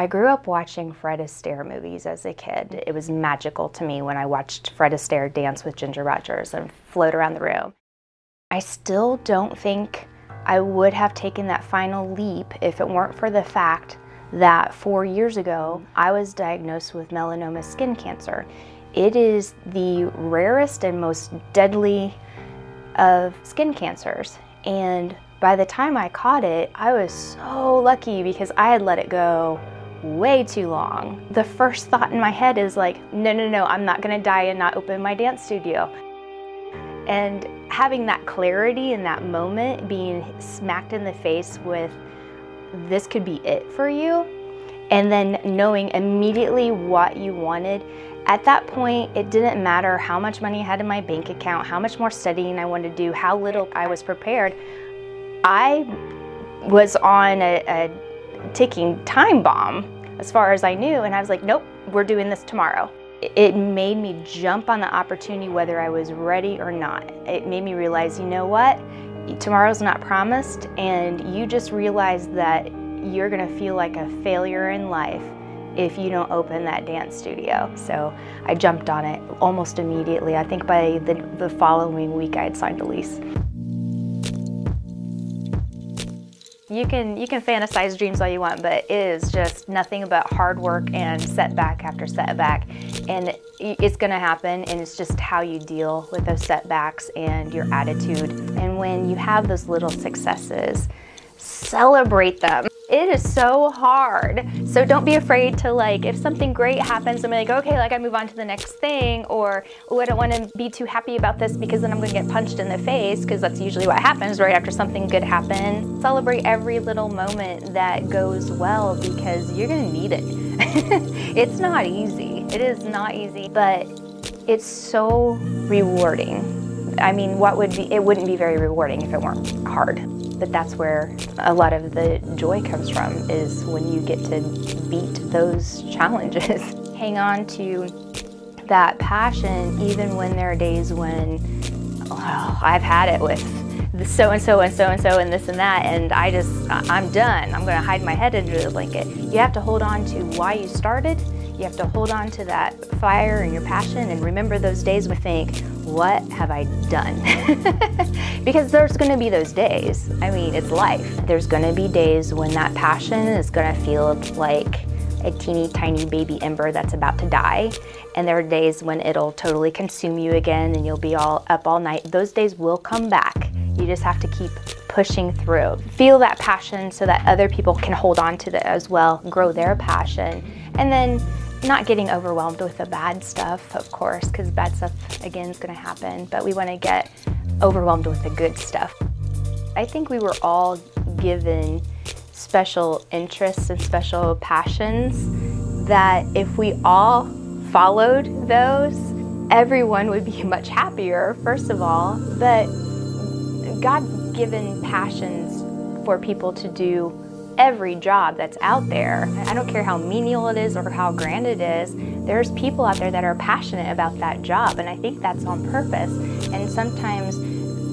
I grew up watching Fred Astaire movies as a kid. It was magical to me when I watched Fred Astaire dance with Ginger Rogers and float around the room. I still don't think I would have taken that final leap if it weren't for the fact that 4 years ago, I was diagnosed with melanoma skin cancer. It is the rarest and most deadly of skin cancers. And by the time I caught it, I was so lucky because I had let it go way too long. The first thought in my head is like, no, I'm not gonna die and not open my dance studio. And having that clarity in that moment, being smacked in the face with, this could be it for you, and then knowing immediately what you wanted. At that point, it didn't matter how much money I had in my bank account, how much more studying I wanted to do, how little I was prepared. I was on a ticking time bomb as far as I knew, and I was like, nope, we're doing this tomorrow. It made me jump on the opportunity whether I was ready or not. It made me realize, you know what? Tomorrow's not promised, and you just realize that you're gonna feel like a failure in life if you don't open that dance studio. So I jumped on it almost immediately. I think by the following week I had signed a lease. You can fantasize dreams all you want, but it is just nothing but hard work and setback after setback. And it's gonna happen, and it's just how you deal with those setbacks and your attitude. And when you have those little successes, celebrate them. It is so hard. So don't be afraid to, like, if something great happens, I'm like, okay, like I move on to the next thing, or oh, I don't want to be too happy about this because then I'm gonna get punched in the face, because that's usually what happens right after something good happens. Celebrate every little moment that goes well, because you're gonna need it. It's not easy. It is not easy, but it's so rewarding. I mean, it wouldn't be very rewarding if it weren't hard. But that's where a lot of the joy comes from, is when you get to beat those challenges. Hang on to that passion even when there are days when, oh, I've had it with so-and-so and so-and-so and this and that, and I'm done. I'm gonna hide my head under the blanket. You have to hold on to why you started. You have to hold on to that fire and your passion, and remember those days when you think, what have I done? Because there's gonna be those days. I mean, it's life. There's gonna be days when that passion is gonna feel like a teeny tiny baby ember that's about to die. And there are days when it'll totally consume you again and you'll be all up all night. Those days will come back. You just have to keep pushing through. Feel that passion so that other people can hold on to that as well, grow their passion. And then not getting overwhelmed with the bad stuff, of course, because bad stuff, again, is going to happen, but we want to get overwhelmed with the good stuff. I think we were all given special interests and special passions that if we all followed those, everyone would be much happier, first of all, but God's given passions for people to do every job that's out there. I don't care how menial it is or how grand it is, there's people out there that are passionate about that job, and I think that's on purpose. And sometimes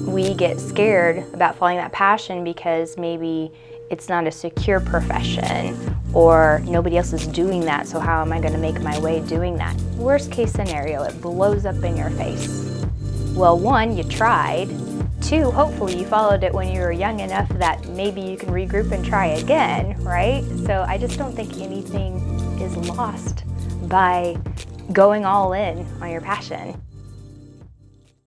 we get scared about following that passion because maybe it's not a secure profession or nobody else is doing that, so how am I going to make my way doing that? Worst case scenario, it blows up in your face. Well, one, you tried. Two, hopefully you followed it when you were young enough that maybe you can regroup and try again, right? So I just don't think anything is lost by going all in on your passion.